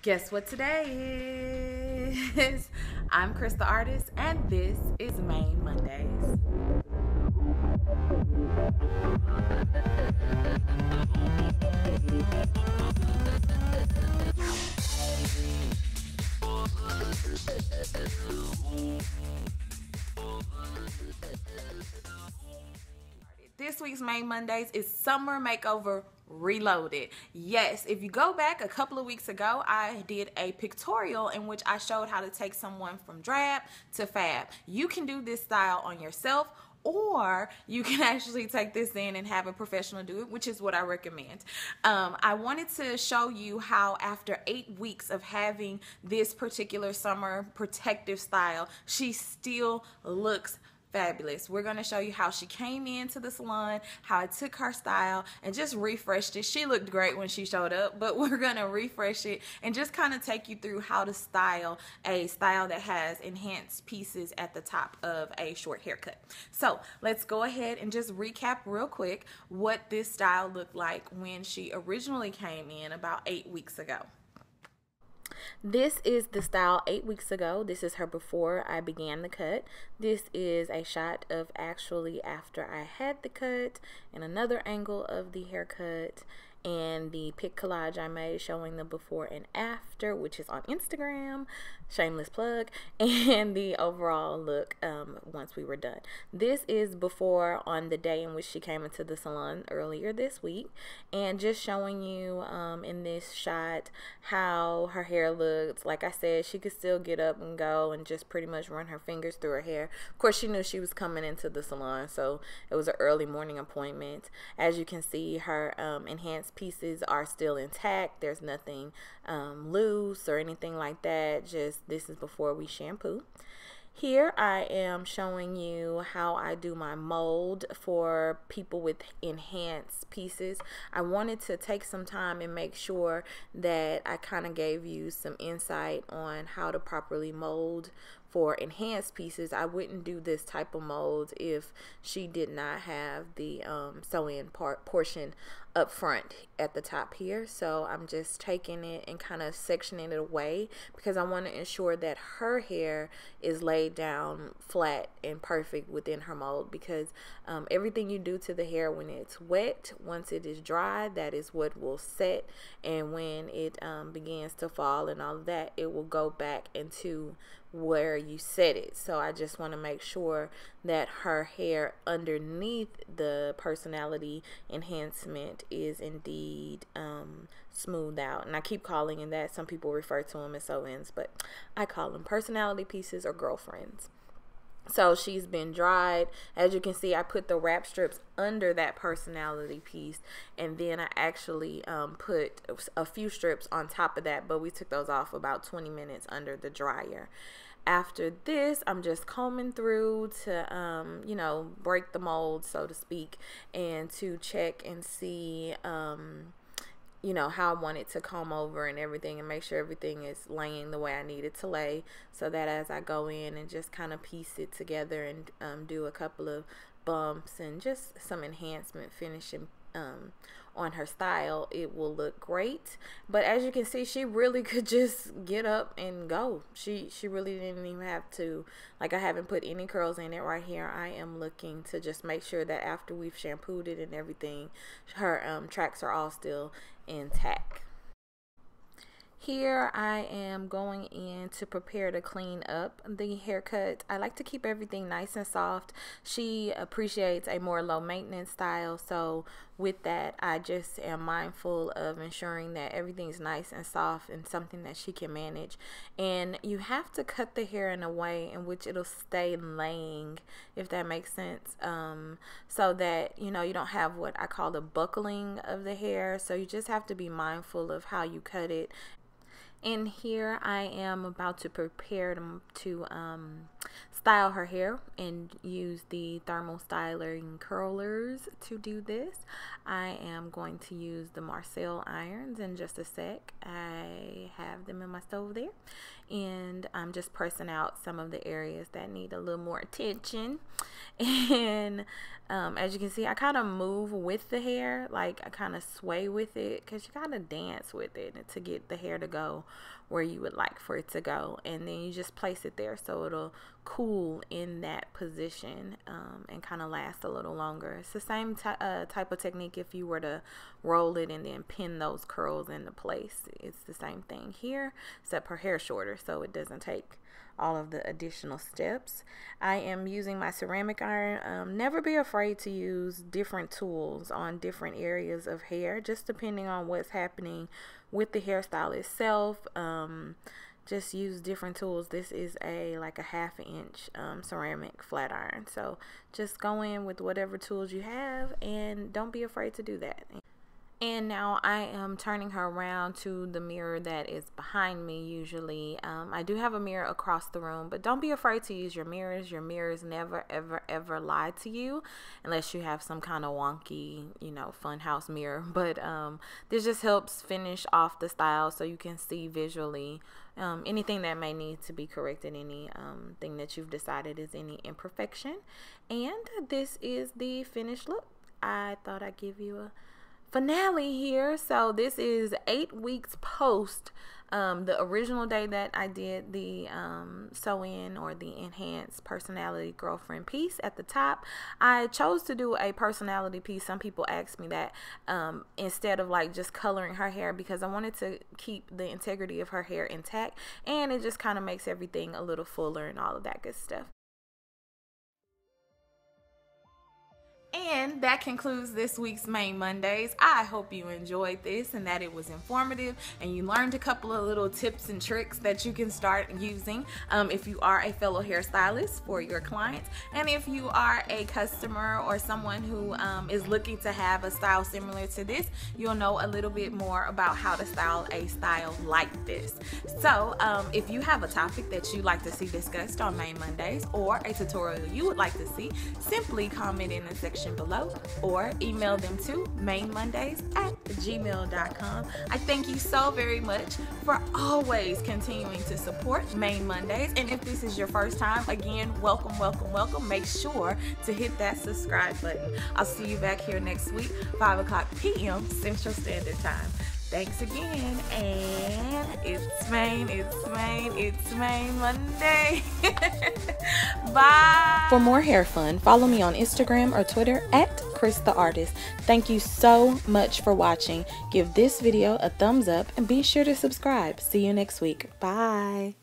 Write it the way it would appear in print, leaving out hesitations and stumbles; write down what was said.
Guess what today is? I'm Chris the Artist, and this is Maine Mondays. This week's Maine Mondays is Summer Makeover Reloaded. Yes, if you go back a couple of weeks ago, I did a pictorial in which I showed how to take someone from drab to fab. You can do this style on yourself, or you can actually take this in and have a professional do it, which is what I recommend. I wanted to show you how after 8 weeks of having this particular summer protective style, she still looks fabulous. We're going to show you how she came into the salon, how I took her style and just refreshed it. She looked great when she showed up, but we're going to refresh it and just kind of take you through how to style a style that has enhanced pieces at the top of a short haircut. So let's go ahead and just recap real quick what this style looked like when she originally came in about 8 weeks ago. This is the style 8 weeks ago. This is her before I began the cut. This is a shot of actually after I had the cut, and another angle of the haircut, and the pic collage I made showing the before and after, which is on Instagram, shameless plug, and the overall look once we were done. This is before on the day in which she came into the salon earlier this week, and just showing you in this shot how her hair looked. Like I said, she could still get up and go and just pretty much run her fingers through her hair. Of course, she knew she was coming into the salon, so it was an early morning appointment. As you can see, her enhanced pieces are still intact. There's nothing loose or anything like that. Just this is before we shampoo. Here I am showing you how I do my mold for people with enhanced pieces. I wanted to take some time and make sure that I kind of gave you some insight on how to properly mold for enhanced pieces. I wouldn't do this type of mold if she did not have the sew-in portion up front at the top here. So I'm just taking it and kind of sectioning it away because I want to ensure that her hair is laid down flat and perfect within her mold, because everything you do to the hair when it's wet, once it is dry, that is what will set, and when it begins to fall and all of that, it will go back into where you set it. So I just want to make sure that her hair underneath the personality enhancement is indeed smoothed out. And I keep calling it that. Some people refer to them as sew-ins, but I call them personality pieces or girlfriends. So she's been dried. As you can see, I put the wrap strips under that personality piece, and then I actually put a few strips on top of that, but we took those off about 20 minutes under the dryer. After this, I'm just combing through to, you know, break the mold, so to speak, and to check and see, you know, how I want it to comb over and everything, and make sure everything is laying the way I need it to lay, so that as I go in and just kind of piece it together and do a couple of bumps and just some enhancement finishing on her style, it will look great. But as you can see, she really could just get up and go. She really didn't even have to, like, I haven't put any curls in it right here. I am looking to just make sure that after we've shampooed it and everything, her tracks are all still intact. Here I am going in to prepare to clean up the haircut. I like to keep everything nice and soft. She appreciates a more low maintenance style, so with that I just am mindful of ensuring that everything's nice and soft and something that she can manage. And you have to cut the hair in a way in which it'll stay laying, if that makes sense, so that, you know, you don't have what I call the buckling of the hair. So you just have to be mindful of how you cut it. And here I am about to prepare to style her hair and use the thermal styling curlers to do this. I am going to use the Marcel irons in just a sec. I have them in my stove there, and I'm just pressing out some of the areas that need a little more attention. And as you can see, I kind of move with the hair, like I kind of sway with it, because you kind of dance with it to get the hair to go where you would like for it to go. And then you just place it there so it'll cool in that position and kind of last a little longer. It's the same type of technique if you were to roll it and then pin those curls into place. It's the same thing here, except her hair shorter, so it doesn't take all of the additional steps. I am using my ceramic iron. Never be afraid to use different tools on different areas of hair, just depending on what's happening with the hairstyle itself. Just use different tools. This is like a 1/2 inch ceramic flat iron, so just go in with whatever tools you have and don't be afraid to do that. And now I am turning her around to the mirror that is behind me usually. I do have a mirror across the room, but don't be afraid to use your mirrors. Your mirrors never, ever, ever lie to you unless you have some kind of wonky, fun house mirror. But this just helps finish off the style so you can see visually anything that may need to be corrected, any thing that you've decided is any imperfection. And this is the finished look. I thought I'd give you a finale here. So this is 8 weeks post the original day that I did the sew in or the enhanced personality girlfriend piece at the top. I chose to do a personality piece. Some people ask me that instead of like just coloring her hair, because I wanted to keep the integrity of her hair intact, and it just kind of makes everything a little fuller and all of that good stuff. And that concludes this week's Mane Mondays. I hope you enjoyed this and that it was informative and you learned a couple of little tips and tricks that you can start using if you are a fellow hairstylist for your clients, and if you are a customer or someone who is looking to have a style similar to this, you'll know a little bit more about how to style a style like this. So if you have a topic that you'd like to see discussed on Mane Mondays, or a tutorial you would like to see, simply comment in the section below or email them to ManeMondays@gmail.com. I thank you so very much for always continuing to support Mane Mondays, and if this is your first time, again, welcome, welcome, welcome. Make sure to hit that subscribe button. I'll see you back here next week, 5 o'clock p.m. Central Standard Time. Thanks again, and it's Mane Monday. Bye. For more hair fun, follow me on Instagram or Twitter @ChrisTheArtist. Thank you so much for watching. Give this video a thumbs up and be sure to subscribe. See you next week. Bye.